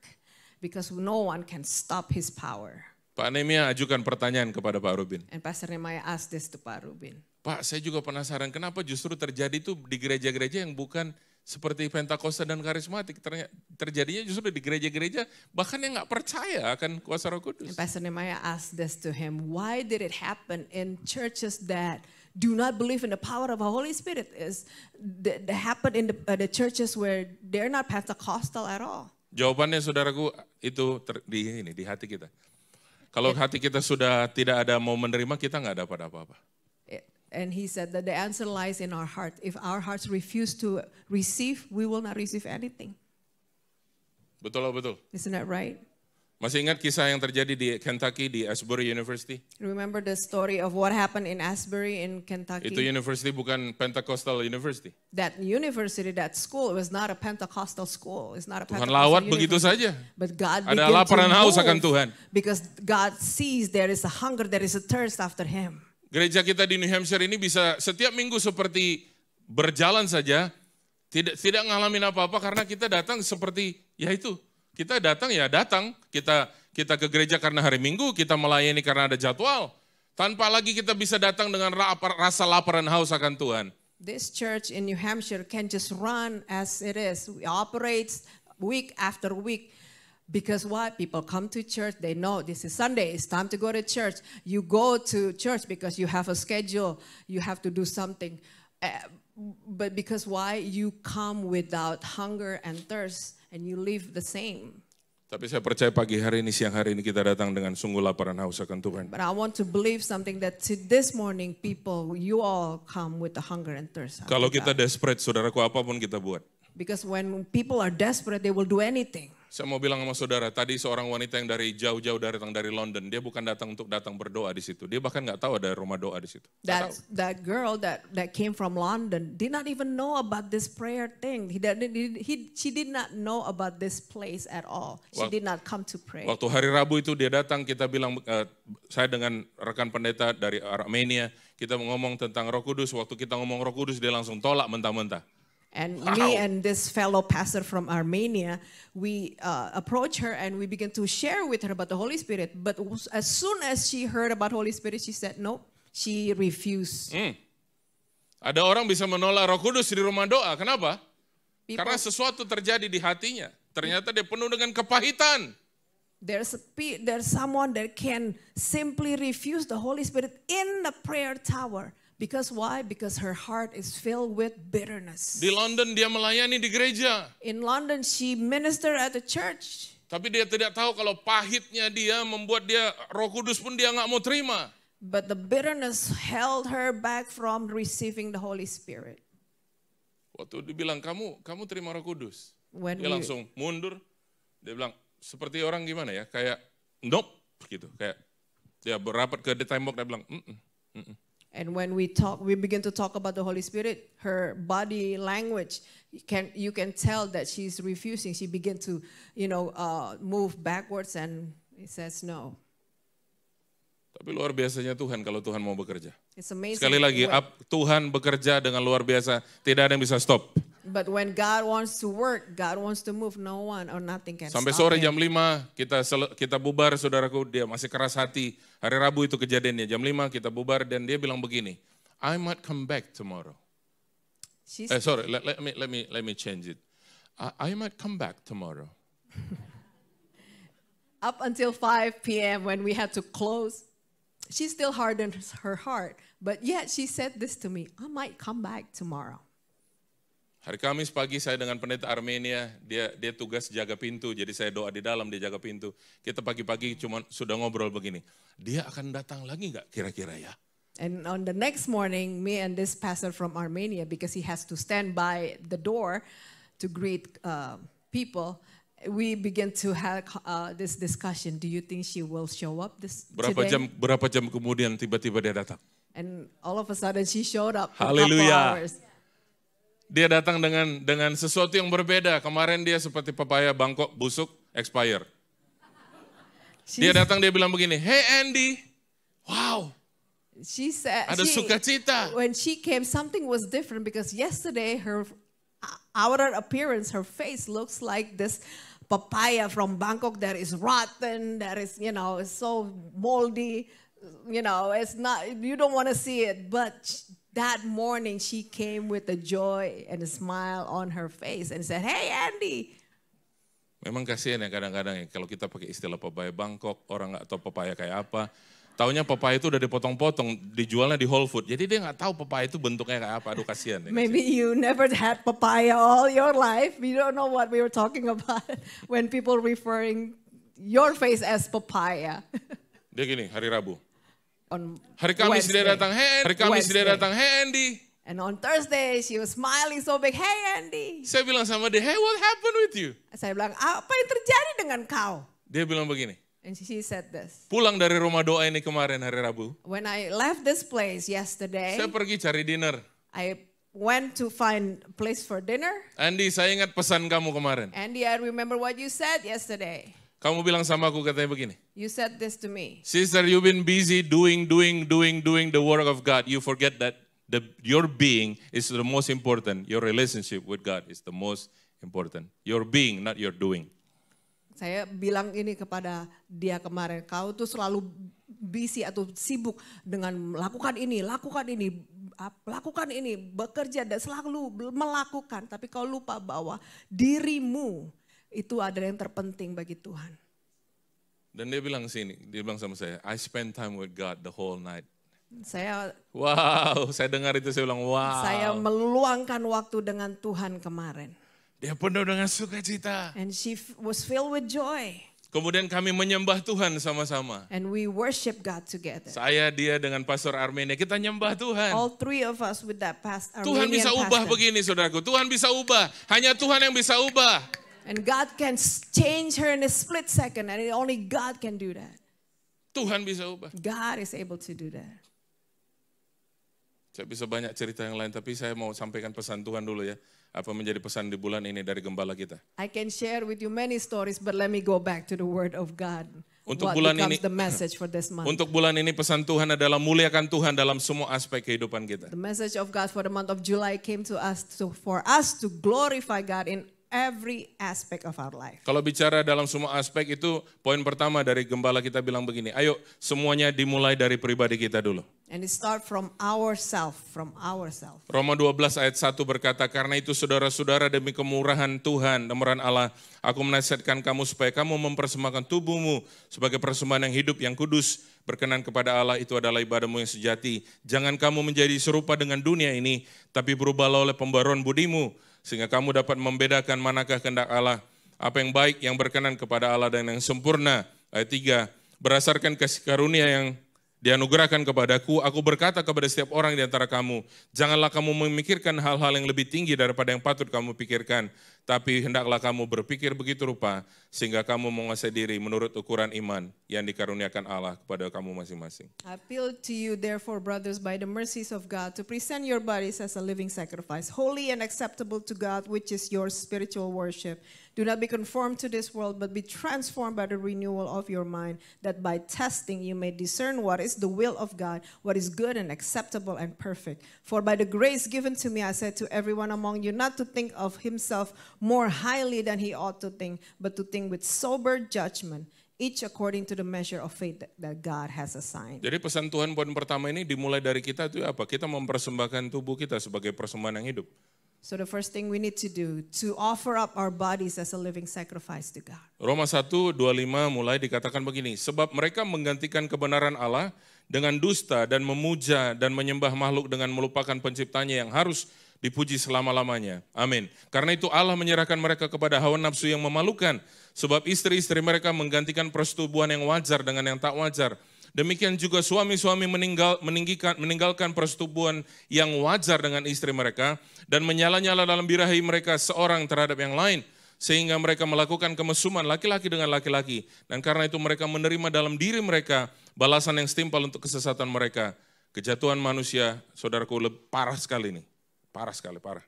because no one can stop his power. Pak Nehemia ajukan pertanyaan kepada Pak Ruben. And Pastor Nehemiah asked this to Pak Ruben. Pak, saya juga penasaran kenapa justru terjadi itu di gereja-gereja yang bukan seperti Pentakosta dan karismatik. Terjadinya justru di gereja-gereja bahkan yang nggak percaya akan kuasa Roh Kudus. And Pastor Nehemiah asked this to him. Why did it happen in churches that do not believe in the power of the Holy Spirit? That happen in the churches where they're not Pentecostal at all. Jawabannya saudaraku itu di hati kita. Kalau hati kita sudah tidak ada mau menerima, kita nggak dapat apa-apa. And he said that the answer lies in our heart. If our hearts refuse to receive, we will not receive anything. Betul. Isn't that right? Masih ingat kisah yang terjadi di Kentucky, di Asbury University? Remember the story of what happened in Asbury in Kentucky? Itu university bukan Pentecostal University. That university, that school, was not a Pentecostal school. It's not a Tuhan Pentecostal lawat university. begitu saja. But God Ada began lapar dan to haus move akan Tuhan. because God sees there is a hunger, there is a thirst after Him. Gereja kita di New Hampshire ini bisa setiap minggu seperti berjalan saja, tidak ngalamin apa-apa karena kita datang seperti, ya itu, kita datang ya datang, kita ke gereja karena hari Minggu, kita melayani karena ada jadwal, tanpa lagi kita bisa datang dengan rasa lapar dan haus akan Tuhan. This church in New Hampshire can just run as it is. It operates week after week. Because why? People come to church, they know this is Sunday, it's time to go to church. You go to church because you have a schedule, you have to do something. But because why? You come without hunger and thirst and you live the same. Tapi saya percaya pagi hari ini, siang hari ini kita datang dengan sungguh lapar dan haus akan Tuhan. But I want to believe something that this morning people, you all come with the hunger and thirst. Kalau kita desperate, saudaraku, apapun kita buat. Because when people are desperate, they will do anything. Saya mau bilang sama saudara, tadi seorang wanita yang dari jauh-jauh datang dari London, dia bukan datang untuk datang berdoa di situ. Dia bahkan nggak tahu ada rumah doa di situ. That girl that came from London did not even know about this prayer thing. She did not know about this place at all. She did not come to pray. Waktu hari Rabu itu dia datang, kita bilang, saya dengan rekan pendeta dari Armenia, kita ngomong tentang Roh Kudus. Waktu kita ngomong Roh Kudus, dia langsung tolak mentah-mentah. And me and this fellow pastor from Armenia, we approached her and we began to share with her about the Holy Spirit. But as soon as she heard about Holy Spirit, she said no. She refused. Ada orang bisa menolak Roh Kudus di rumah doa. Kenapa? Karena sesuatu terjadi di hatinya. Ternyata dia penuh dengan kepahitan. There's someone that can simply refuse the Holy Spirit in the prayer tower. Because why? Because her heart is filled with bitterness. Di London dia melayani di gereja. In London she ministered at the church. Tapi dia tidak tahu kalau pahitnya dia membuat dia Roh Kudus pun dia nggak mau terima. But the bitterness held her back from receiving the Holy Spirit. Waktu dibilang kamu terima Roh Kudus. When dia langsung mundur. Dia bilang seperti orang gimana ya? Kayak nope gitu. Kayak dia berapat ke tembok dia bilang And when we begin to talk about the Holy Spirit, her body language, you can tell that she's refusing. She began to, move backwards and he says no. Tapi luar biasanya Tuhan kalau Tuhan mau bekerja. It's amazing. Sekali lagi, Tuhan bekerja dengan luar biasa, tidak ada yang bisa stop. But when God wants to work, God wants to move, no one or nothing can Sampai stop sore him. jam 5 kita bubar, saudaraku, dia masih keras hati. Hari Rabu itu kejadiannya, jam 5 kita bubar dan dia bilang begini, I might come back tomorrow. Sorry, let me change it. I might come back tomorrow. Up until 5 p.m. when we had to close, she still hardened her heart. But yet she said this to me, I might come back tomorrow. Hari Kamis pagi saya dengan pendeta Armenia, dia tugas jaga pintu, jadi saya doa di dalam, dia jaga pintu. Kita pagi-pagi cuma sudah ngobrol begini, dia akan datang lagi nggak kira-kira ya? And on the next morning, me and this pastor from Armenia, because he has to stand by the door to greet people, we begin to have this discussion. Do you think she will show up today? Berapa jam kemudian tiba-tiba dia datang? And all of a sudden she showed up for a Haleluya. couple hours. Dia datang dengan sesuatu yang berbeda. Kemarin dia seperti pepaya bangkok busuk expire. Dia datang dia bilang begini, "Hey Andy, wow." She said ada sukacita. When she came, something was different because yesterday her outer appearance, her face looks like this papaya from Bangkok that is rotten, that is, is so moldy. It's not, you don't want to see it, but that morning she came with a joy and a smile on her face and said, "Hey Andy." Memang kasihan ya kadang-kadang ya kalau kita pakai istilah papaya Bangkok, orang nggak tahu papaya kayak apa. Taunya papaya itu udah dipotong-potong, dijualnya di Whole Food. Jadi dia nggak tahu papaya itu bentuknya kayak apa. Aduh kasihan. Ya, Maybe you never had papaya all your life. You don't know what we were talking about when people referring your face as papaya. Dia gini, hari Rabu. On hari Kamis Wednesday. dia datang, hey Andy. And on Thursday, she was smiling so big, "Hey Andy." Saya bilang sama dia, "Hey, what happened with you?" Saya bilang, "Apa yang terjadi dengan kau?" Dia bilang begini. And she said this. Pulang dari rumah doa ini kemarin hari Rabu. When I left this place yesterday, saya pergi cari dinner. I went to find a place for dinner. Andy, saya ingat pesan kamu kemarin. Andy, I remember what you said yesterday. Kamu bilang sama aku katanya begini. You said this to me. Sister, you've been busy doing the work of God. You forget that Your being is the most important. Your relationship with God is the most important. Your being, not your doing. Saya bilang ini kepada dia kemarin, kau tuh selalu busy atau sibuk dengan lakukan ini, bekerja dan selalu melakukan. Tapi kau lupa bahwa dirimu itu adalah yang terpenting bagi Tuhan. Dan dia bilang sama saya, I spend time with God the whole night. Saya dengar itu saya bilang wow. Saya meluangkan waktu dengan Tuhan kemarin. Dia penuh dengan sukacita. And she was filled with joy. Kemudian kami menyembah Tuhan sama-sama. And we worship God together. Saya, dia dengan Pastor Armenia, kita nyembah Tuhan. All three of us with that pastor. Tuhan bisa ubah begini saudaraku, Tuhan bisa ubah. Hanya Tuhan yang bisa ubah. And God can change her in a split second and only God can do that. Tuhan bisa ubah. God is able to do that. Saya bisa banyak cerita yang lain, tapi saya mau sampaikan pesan Tuhan dulu ya. Apa menjadi pesan di bulan ini dari gembala kita. I can share with you many stories, but let me go back to the word of God. Untuk What bulan becomes ini, the message for this month. Untuk bulan ini pesan Tuhan adalah muliakan Tuhan dalam semua aspek kehidupan kita. The message of God for the month of July came to us for us to glorify God in every aspect of our life. Kalau bicara dalam semua aspek itu, poin pertama dari gembala kita bilang begini, ayo semuanya dimulai dari pribadi kita dulu. And it start from ourselves, Roma 12 ayat 1 berkata, karena itu saudara-saudara demi kemurahan Tuhan, kemurahan Allah, aku menasihatkan kamu supaya kamu mempersembahkan tubuhmu sebagai persembahan yang hidup, yang kudus, berkenan kepada Allah, itu adalah ibadahmu yang sejati. Jangan kamu menjadi serupa dengan dunia ini, tapi berubahlah oleh pembaruan budimu, sehingga kamu dapat membedakan manakah kehendak Allah, apa yang baik, yang berkenan kepada Allah dan yang sempurna. Ayat 3, berdasarkan kasih karunia yang dianugerahkan kepadaku, aku berkata kepada setiap orang di antara kamu, janganlah kamu memikirkan hal-hal yang lebih tinggi daripada yang patut kamu pikirkan, tapi hendaklah kamu berpikir begitu rupa, sehingga kamu menguasai diri menurut ukuran iman yang dikaruniakan Allah kepada kamu masing-masing. I appeal to you, therefore, brothers, by the mercies of God, to present your bodies as a living sacrifice, holy and acceptable to God, which is your spiritual worship. Do not be conformed to this world, but be transformed by the renewal of your mind, that by testing you may discern what is the will of God, what is good and acceptable and perfect. For by the grace given to me, I said to everyone among you not to think of himself more highly than he ought to think, but to think with sober judgment, each according to the measure of faith that God has assigned. Jadi pesan Tuhan poin pertama ini dimulai dari kita itu apa? Kita mempersembahkan tubuh kita sebagai persembahan yang hidup. So the first thing we need to do, to offer up our bodies as a living sacrifice to God. Roma 1:25 mulai dikatakan begini, sebab mereka menggantikan kebenaran Allah dengan dusta dan memuja dan menyembah makhluk dengan melupakan penciptanya yang harus dipuji selama-lamanya. Amin. Karena itu Allah menyerahkan mereka kepada hawa nafsu yang memalukan, sebab istri-istri mereka menggantikan persetubuhan yang wajar dengan yang tak wajar. Demikian juga suami-suami meninggalkan persetubuhan yang wajar dengan istri mereka dan menyala-nyala dalam birahi mereka seorang terhadap yang lain, sehingga mereka melakukan kemesuman laki-laki dengan laki-laki. Dan karena itu mereka menerima dalam diri mereka balasan yang setimpal untuk kesesatan mereka. Kejatuhan manusia, saudaraku, parah sekali ini. Parah sekali, parah.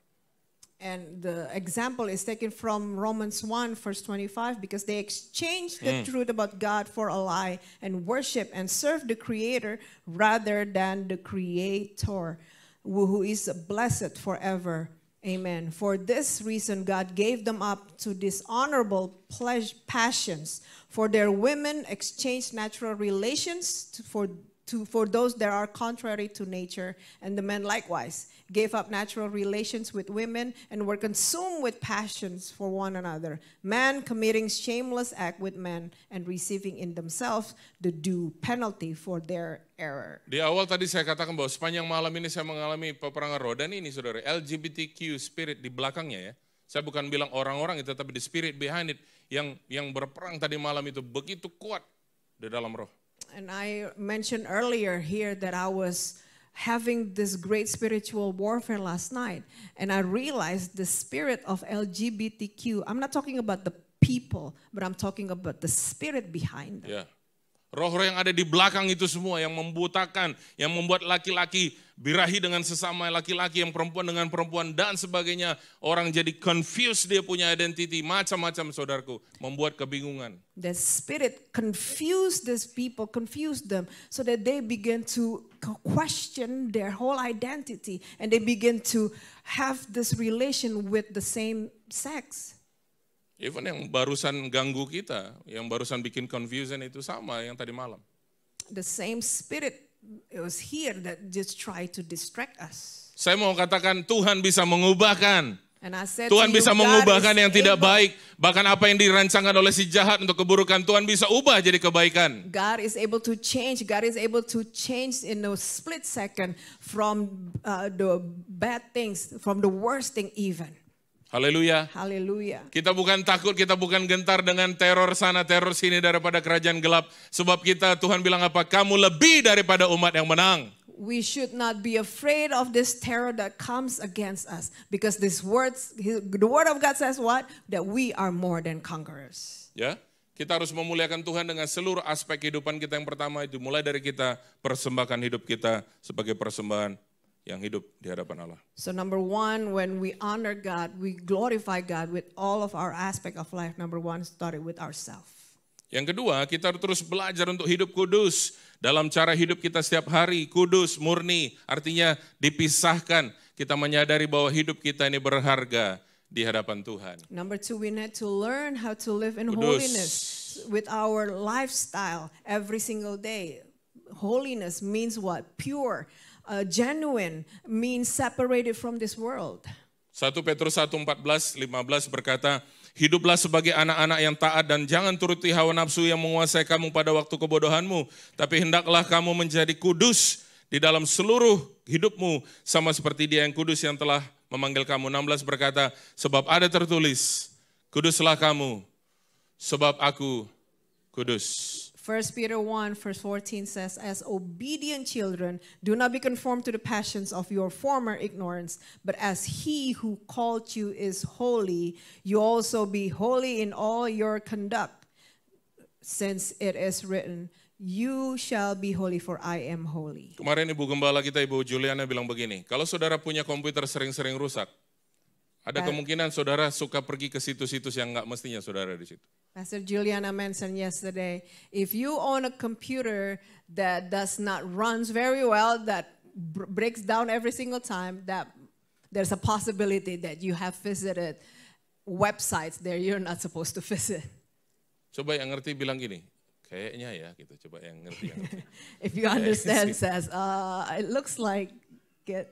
And the example is taken from Romans 1 verse 25, because they exchanged the truth about God for a lie and worship and serve the Creator rather than the Creator, who is blessed forever. Amen. For this reason, God gave them up to dishonorable passions. For their women exchanged natural relations for those that are contrary to nature, and the men likewise gave up natural relations with women and were consumed with passions for one another, man committing shameless act with man and receiving in themselves the due penalty for their error. Di awal tadi saya katakan bahwa sepanjang malam ini saya mengalami peperangan roh, dan ini saudara, LGBTQ spirit di belakangnya ya. Saya bukan bilang orang-orang itu, tapi the spirit behind it yang berperang tadi malam itu begitu kuat di dalam roh. And I mentioned earlier here that I was having this great spiritual warfare last night, and I realized the spirit of LGBTQ. I'm not talking about the people, but I'm talking about the spirit behind them. Ya. Roh-roh yang ada di belakang itu semua yang membutakan, yang membuat laki-laki birahi dengan sesama laki-laki, yang perempuan dengan perempuan dan sebagainya. Orang jadi confused, dia punya identity, macam-macam saudaraku, membuat kebingungan. The spirit confused these people, confused them, so that they begin to question their whole identity and they begin to have this relation with the same sex. Even yang barusan ganggu kita, yang barusan bikin confusion itu sama yang tadi malam. The same spirit was here that just tried to distract us. Saya mau katakan Tuhan bisa mengubahkan. And I said Tuhan to you, bisa God mengubahkan is yang tidak able. baik. Bahkan apa yang dirancangkan oleh si jahat untuk keburukan, Tuhan bisa ubah jadi kebaikan. God is able to change. God is able to change in a split second from the bad things, from the worst thing even. Haleluya. Hallelujah. Kita bukan takut, kita bukan gentar dengan teror sana, teror sini daripada kerajaan gelap. Sebab kita, Tuhan bilang apa? Kamu lebih daripada umat yang menang. We should not be afraid of this terror that comes against us. Because the word of God says what? That we are more than conquerors. Ya, kita harus memuliakan Tuhan dengan seluruh aspek kehidupan kita. Yang pertama itu mulai dari kita persembahkan hidup kita sebagai persembahan yang hidup di hadapan Allah. So number one, when we honor God, we glorify God with all of our aspect of life. Number one, started with ourselves. Yang kedua, kita harus terus belajar untuk hidup kudus. Dalam cara hidup kita setiap hari, kudus, murni. Artinya dipisahkan. Kita menyadari bahwa hidup kita ini berharga di hadapan Tuhan. Number two, we need to learn how to live in Kudus. holiness with our lifestyle every single day. Holiness means what? Pure. Genuine means separated from this world. 1 Petrus 1:14-15 berkata, hiduplah sebagai anak-anak yang taat dan jangan turuti hawa nafsu yang menguasai kamu pada waktu kebodohanmu. Tapi hendaklah kamu menjadi kudus di dalam seluruh hidupmu sama seperti Dia yang kudus yang telah memanggil kamu. 16 berkata, sebab ada tertulis, kuduslah kamu sebab aku kudus. 1 Peter 1 verse 14 says, as obedient children, do not be conformed to the passions of your former ignorance, but as He who called you is holy, you also be holy in all your conduct, since it is written, you shall be holy for I am holy. Kemarin Ibu Gembala kita, Ibu Juliana bilang begini, kalau saudara punya komputer sering-sering rusak, ada kemungkinan saudara suka pergi ke situs-situs yang nggak mestinya saudara di situ. Pastor Juliana mentioned yesterday, if you own a computer that does not runs very well, that breaks down every single time, that there's a possibility that you have visited websites that you're not supposed to visit. Coba yang ngerti bilang gini, kayaknya ya gitu. Coba yang ngerti. If you understand, says, it looks like it.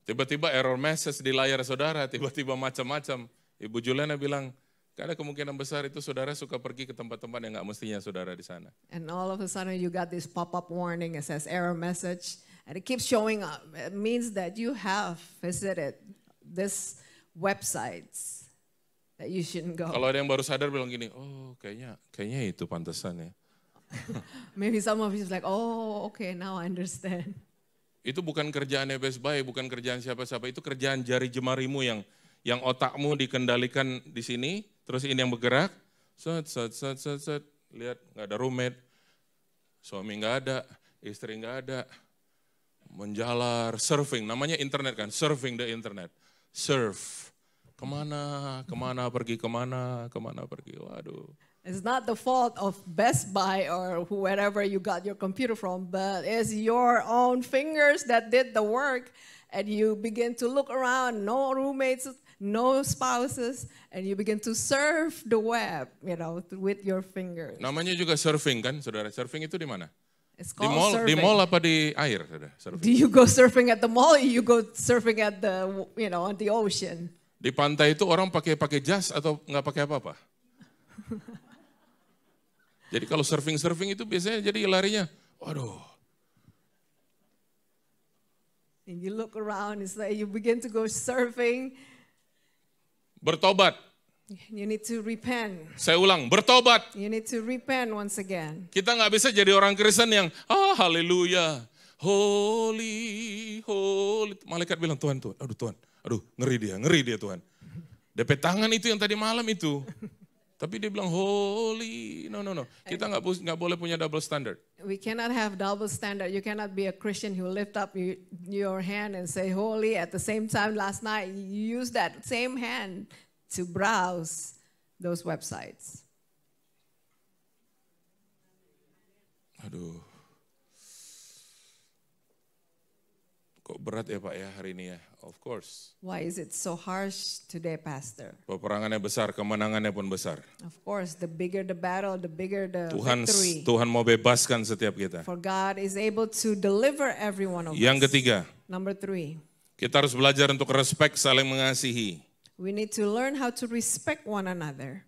Tiba-tiba error message di layar saudara, tiba-tiba macam-macam. Ibu Juliana bilang, ada kemungkinan besar itu saudara suka pergi ke tempat-tempat yang nggak mestinya saudara di sana. And all of a sudden you got this pop-up warning, it says error message, and it keeps showing up. It means that you have visited this websites that you shouldn't go. Kalau ada yang baru sadar bilang gini, oh kayaknya itu pantesan ya. Maybe some of you is like, oh, okay, now I understand. Itu bukan kerjaan Best Buy, bukan kerjaan siapa-siapa, itu kerjaan jari jemarimu yang otakmu dikendalikan di sini, terus ini yang bergerak, set, lihat nggak ada roommate, suami nggak ada, istri nggak ada, menjalar, surfing, namanya internet kan, surfing the internet, surf, kemana pergi, waduh. It's not the fault of Best Buy or wherever you got your computer from, but it's your own fingers that did the work, and you begin to look around, no roommates, no spouses, and you begin to surf the web, with your fingers. Namanya juga surfing kan, saudara. Surfing itu di mana? It's Di called mall, surfing. di mall apa di air, saudara? Surfing. Do you go surfing at the mall, or you go surfing at the, on the ocean? Di pantai itu orang pakai jas atau nggak pakai apa-apa? Jadi kalau surfing itu biasanya jadi larinya, waduh. And you look around, it's like you begin to go surfing. Bertobat. You need to repent. Saya ulang, bertobat. You need to repent once again. Kita nggak bisa jadi orang Kristen yang, haleluya, holy. Malaikat bilang, Tuhan, aduh ngeri dia Tuhan. DP tangan itu yang tadi malam itu. Tapi dia bilang holy, no. Kita nggak boleh punya double standard. We cannot have double standard. You cannot be a Christian who lift up your hand and say holy at the same time. Last night you used that same hand to browse those websites. Aduh, kok berat ya Pak ya hari ini ya? Of course. Why is it so harsh today, Pastor? Peperangannya besar, kemenangannya pun besar. Of course, the bigger the battle, the bigger the victory. Tuhan mau bebaskan setiap kita. For God is able to deliver every one of us. Yang ketiga, Number 3, kita harus belajar untuk respect, saling mengasihi. we need to learn how to respect one another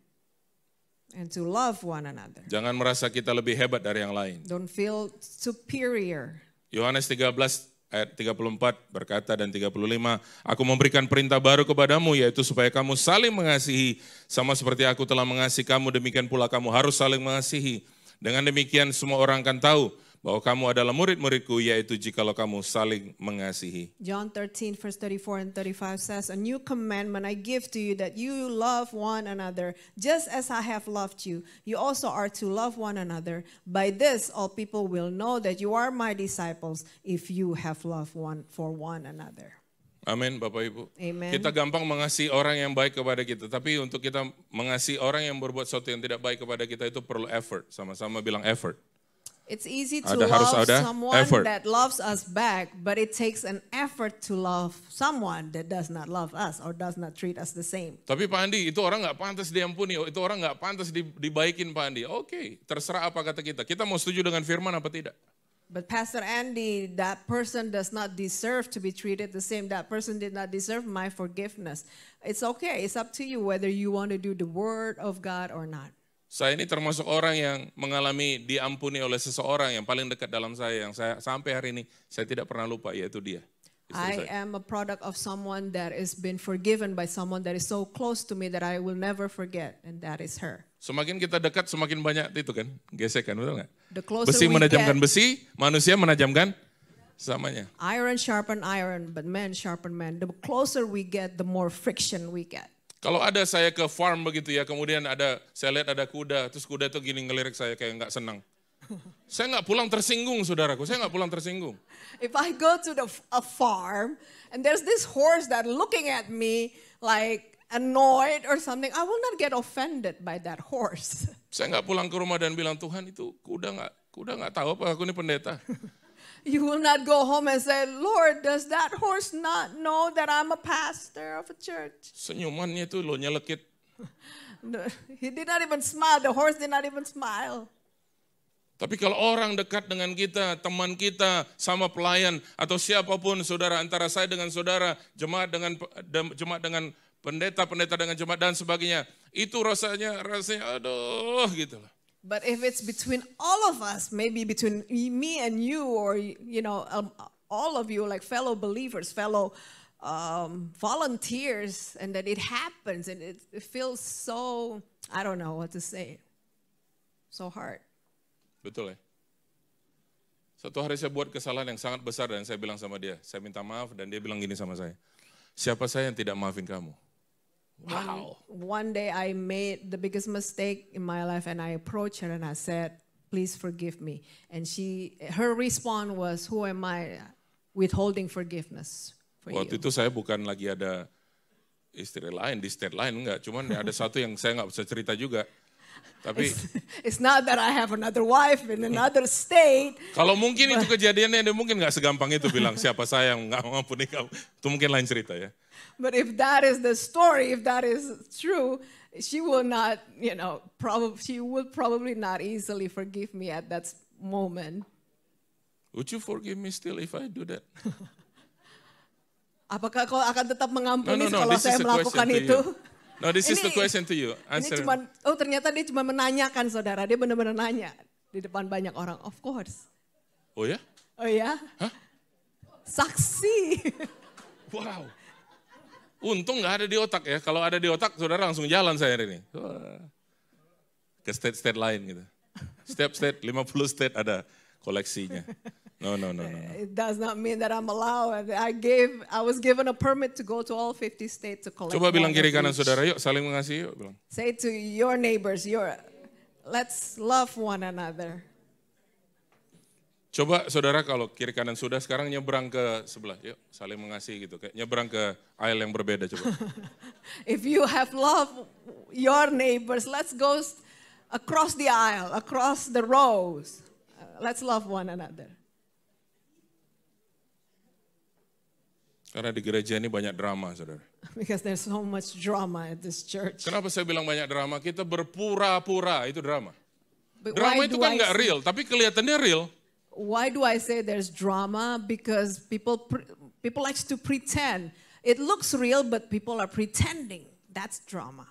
and to love one another. Jangan merasa kita lebih hebat dari yang lain. Don't feel superior. Yohanes 13 ayat 34 berkata dan 35, aku memberikan perintah baru kepadamu, yaitu supaya kamu saling mengasihi, sama seperti aku telah mengasihi kamu, demikian pula kamu harus saling mengasihi. Dengan demikian semua orang akan tahu bahwa kamu adalah murid-muridku, yaitu jikalau kamu saling mengasihi. John 13, verse 34 and 35 says, a new commandment I give to you, that you love one another, just as I have loved you. You also are to love one another. By this, all people will know that you are my disciples, if you have love one for one another. Amin, Bapak Ibu. Amen. Kita gampang mengasihi orang yang baik kepada kita, tapi untuk kita mengasihi orang yang berbuat sesuatu yang tidak baik kepada kita itu perlu effort. Sama-sama bilang effort. It's easy to Harus love ada someone effort. that loves us back, but it takes an effort to love someone that does not love us or does not treat us the same. Tapi Pak Andi, itu orang nggak pantas diampuni, itu orang nggak pantas dibaikin Pak Andi. Oke, terserah apa kata kita. Kita mau setuju dengan firman apa tidak? But Pastor Andy, that person does not deserve to be treated the same. That person did not deserve my forgiveness. It's okay. It's up to you whether you want to do the word of God or not. Saya ini termasuk orang yang mengalami diampuni oleh seseorang yang paling dekat dalam saya, yang saya sampai hari ini saya tidak pernah lupa, yaitu dia. I am a product of someone that has been forgiven by someone that is so close to me that I will never forget, and that is her. Semakin kita dekat, semakin banyak itu kan, gesekan, betul nggak? The closer Besi we menajamkan get, besi, manusia menajamkan samanya. iron sharpen iron, but man sharpen man. The closer we get, the more friction we get. Kalau ada saya ke farm begitu ya, kemudian saya lihat ada kuda, terus kuda itu gini ngelirik saya kayak nggak senang. Saya nggak pulang tersinggung, saudaraku. Saya nggak pulang tersinggung. If I go to a farm and there's this horse that looking at me like annoyed or something, I will not get offended by that horse. Saya nggak pulang ke rumah dan bilang, Tuhan itu kuda nggak tahu apa aku ini pendeta. You will not go home and say, Lord, does that horse not know that I'm a pastor of a church? Senyumannya itu lo nyelekit. No, he did not even smile. The horse did not even smile. Tapi kalau orang dekat dengan kita, teman kita, sama pelayan, atau siapapun saudara, antara saya dengan saudara, jemaat dengan pendeta dengan jemaat dan sebagainya, itu rasanya aduh gitu loh. But if it's between all of us, maybe between me and you, or all of you, like fellow believers, fellow volunteers, and that it happens, and it feels so, I don't know what to say, so hard. Betul ya. Satu hari saya buat kesalahan yang sangat besar dan saya bilang sama dia, saya minta maaf dan dia bilang gini sama saya, siapa saya yang tidak maafin kamu? Wow. One day I made the biggest mistake in my life and I approached her and I said, please forgive me. And her response was, who am I withholding forgiveness for you? Waktu itu saya bukan lagi ada istri lain, di state lain, enggak. Cuman ada satu yang saya nggak bisa cerita juga. Tapi it's not that I have another wife in another state. Kalau mungkin itu kejadiannya, dia mungkin nggak segampang itu bilang siapa saya yang nggak mengampuni kamu. Itu mungkin lain cerita ya. But if that is the story, if that is true, she will not, she will probably not easily forgive me at that moment. Would you forgive me still if I do that? Apakah kau akan tetap mengampuni No, kalau saya melakukan itu? No, this is the question to you. Answer. Ternyata dia cuma menanyakan, saudara. Dia benar-benar nanya di depan banyak orang. Of course. Oh ya? Oh ya? Hah? Saksi. Wow. Untung nggak ada di otak ya. Kalau ada di otak, saudara langsung jalan saya hari ini. Ke state lain gitu. Setiap state, 50 state ada koleksinya. No. It does not mean that I'm allowed. I was given a permit to go to all 50 states to collect. Coba bilang one kiri of kanan each. saudara, yuk saling mengasihi yuk. Bilang. Say to your neighbors, let's love one another. Coba saudara kalau kiri kanan sudah, sekarang nyebrang ke sebelah. Yuk saling mengasihi gitu. Kayak nyebrang ke aisle yang berbeda coba. If you have love your neighbors, let's go across the aisle, across the rows. Let's love one another. Karena di gereja ini banyak drama, saudara. Because there's so much drama at this church. Kenapa saya bilang banyak drama? Kita berpura-pura, itu drama. But Drama why itu do kan I nggak real, tapi kelihatannya real. Why do I say there's drama? Because people likes to pretend. It looks real, but people are pretending. That's drama.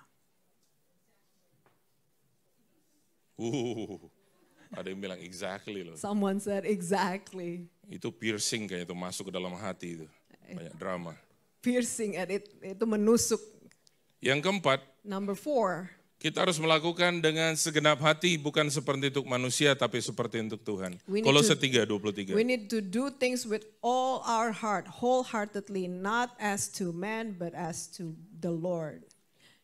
Ada yang bilang exactly loh. Someone said exactly. Itu piercing kayaknya itu masuk ke dalam hati itu. Banyak drama. Piercing at it, itu menusuk. Yang keempat, Number 4, kita harus melakukan dengan segenap hati, bukan seperti untuk manusia, tapi seperti untuk Tuhan. We need Kolose to- 3:23. we need to do things with all our heart, wholeheartedly, not as to man, but as to the Lord.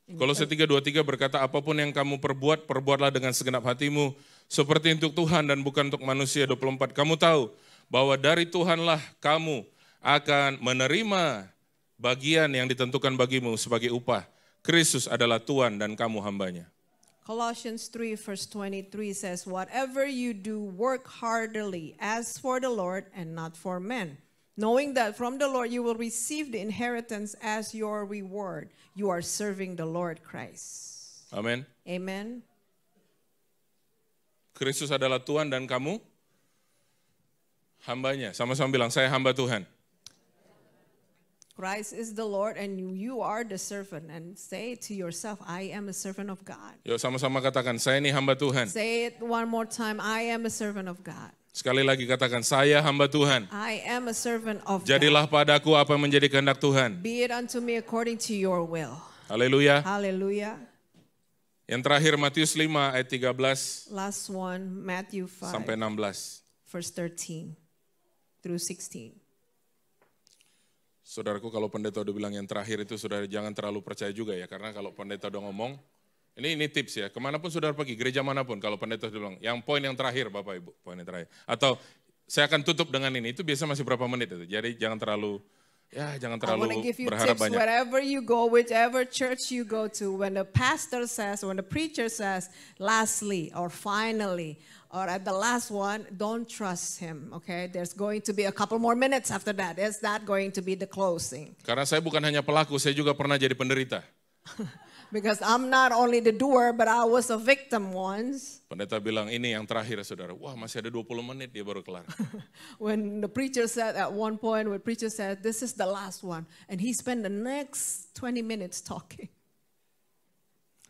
Kolose 3:23 berkata, apapun yang kamu perbuat, perbuatlah dengan segenap hatimu, seperti untuk Tuhan dan bukan untuk manusia. 24, kamu tahu bahwa dari Tuhanlah kamu akan menerima bagian yang ditentukan bagimu sebagai upah. Kristus adalah Tuhan dan kamu hambanya. Colossians 3 verse 23 says, whatever you do, work heartily as for the Lord and not for men, knowing that from the Lord you will receive the inheritance as your reward. You are serving the Lord Christ. Amin. Amen. Kristus adalah Tuhan dan kamu hambanya. Sama-sama bilang, saya hamba Tuhan. Christ is the Lord and you are the servant. And say to yourself, I am a servant of God. Yuk sama-sama katakan, saya ini hamba Tuhan. Say it one more time, I am a servant of God. Sekali lagi katakan, saya hamba Tuhan. I am a servant of God. Jadilah padaku apa yang menjadi kehendak Tuhan. Be it unto me according to your will. Haleluya. Hallelujah. Yang terakhir Matius 5 ayat 13 Last one, Matthew 5, sampai 16. verse 13 through 16. Saudaraku, kalau pendeta udah bilang yang terakhir itu saudara jangan terlalu percaya juga ya. Karena kalau pendeta udah ngomong, ini tips ya. Kemanapun saudara pergi, gereja manapun, kalau pendeta udah bilang, yang poin yang terakhir Bapak Ibu, poin yang terakhir. Atau saya akan tutup dengan ini, itu biasa masih berapa menit itu. Jadi jangan terlalu I want to berharap give you berharap tips banyak. wherever you go, whichever church you go to, when the pastor says, when the preacher says, lastly or finally, or at the last one, don't trust him, okay? There's going to be a couple more minutes after that. It's not going to be the closing. Karena saya bukan hanya pelaku, saya juga pernah jadi penderita. Because I'm not only the doer, but I was a victim once. Pendeta bilang, ini yang terakhir saudara. Wah masih ada 20 menit dia baru kelar. When the preacher said at one point, when preacher said, this is the last one. And he spent the next 20 minutes talking.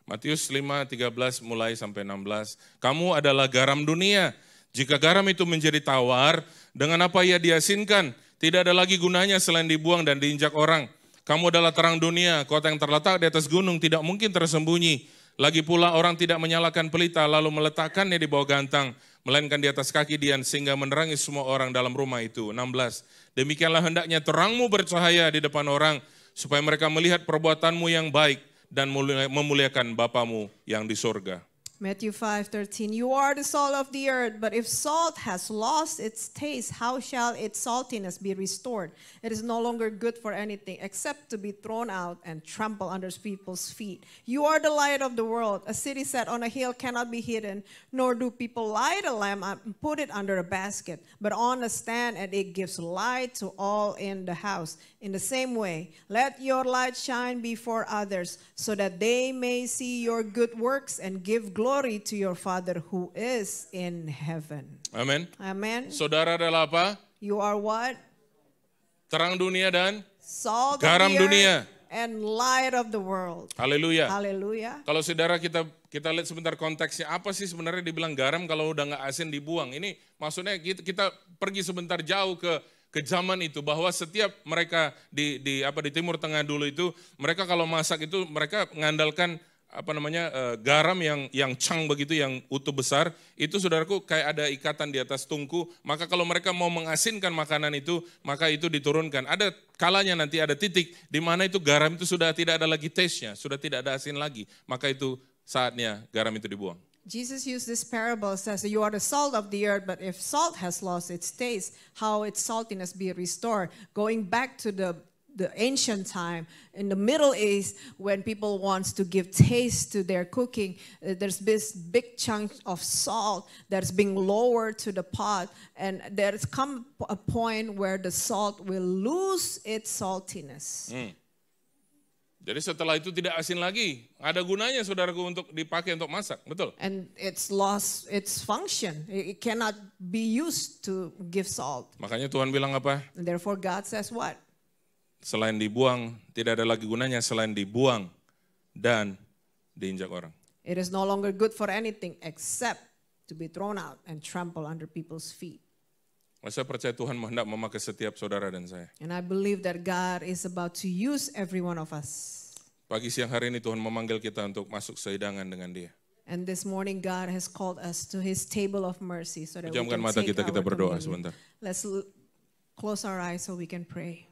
Matius 5:13 mulai sampai 16. Kamu adalah garam dunia. Jika garam itu menjadi tawar, dengan apa ia diasinkan? Tidak ada lagi gunanya selain dibuang dan diinjak orang. Kamu adalah terang dunia, kota yang terletak di atas gunung tidak mungkin tersembunyi. Lagi pula orang tidak menyalakan pelita lalu meletakkannya di bawah gantang, melainkan di atas kaki dian sehingga menerangi semua orang dalam rumah itu. 16. Demikianlah hendaknya terangmu bercahaya di depan orang, supaya mereka melihat perbuatanmu yang baik dan memuliakan Bapamu yang di sorga. Matthew 5:13, you are the salt of the earth, but if salt has lost its taste, how shall its saltiness be restored? It is no longer good for anything except to be thrown out and trampled under people's feet. You are the light of the world. A city set on a hill cannot be hidden, nor do people light a lamp and put it under a basket, but on a stand, and it gives light to all in the house. In the same way, let your light shine before others, so that they may see your good works and give glory to your Father who is in heaven. Amin. Amen. Saudara adalah apa? You are what? Terang dunia dan Salt garam of the dunia. earth and light of the world. Haleluya. Hallelujah. Kalau saudara kita lihat sebentar konteksnya, apa sih sebenarnya dibilang garam kalau udah nggak asin dibuang? Ini maksudnya kita pergi sebentar jauh ke zaman itu, bahwa setiap mereka di Timur Tengah dulu itu, mereka kalau masak itu mereka mengandalkan garam yang cang begitu, yang utuh besar, itu saudaraku kayak ada ikatan di atas tungku, maka kalau mereka mau mengasinkan makanan itu, maka itu diturunkan. Ada kalanya nanti ada titik di mana itu garam itu sudah tidak ada lagi taste-nya, sudah tidak ada asin lagi, maka itu saatnya garam itu dibuang. Jesus used this parable, says, you are the salt of the earth, but if salt has lost its taste, how its saltiness be restored? Going back to the ancient time, in the Middle East, when people wants to give taste to their cooking, there's this big chunk of salt that's being lowered to the pot, and there's come a point where the salt will lose its saltiness. Jadi setelah itu tidak asin lagi, ada gunanya saudaraku untuk dipakai untuk masak, betul? And it's lost its function. It cannot be used to give salt. Makanya Tuhan bilang apa? And therefore God says what? Selain dibuang, tidak ada lagi gunanya selain dibuang dan diinjak orang. It is no longer good for anything except to be thrown out and trampled under people's feet. Saya percaya Tuhan hendak memakai setiap saudara dan saya. And I believe that God is about to use every one of us. Pagi siang hari ini Tuhan memanggil kita untuk masuk sehidangan dengan Dia. And this morning God has called us to His table of mercy so that we Pejamkan can mata take kita our berdoa communion. sebentar. Let's close our eyes so we can pray.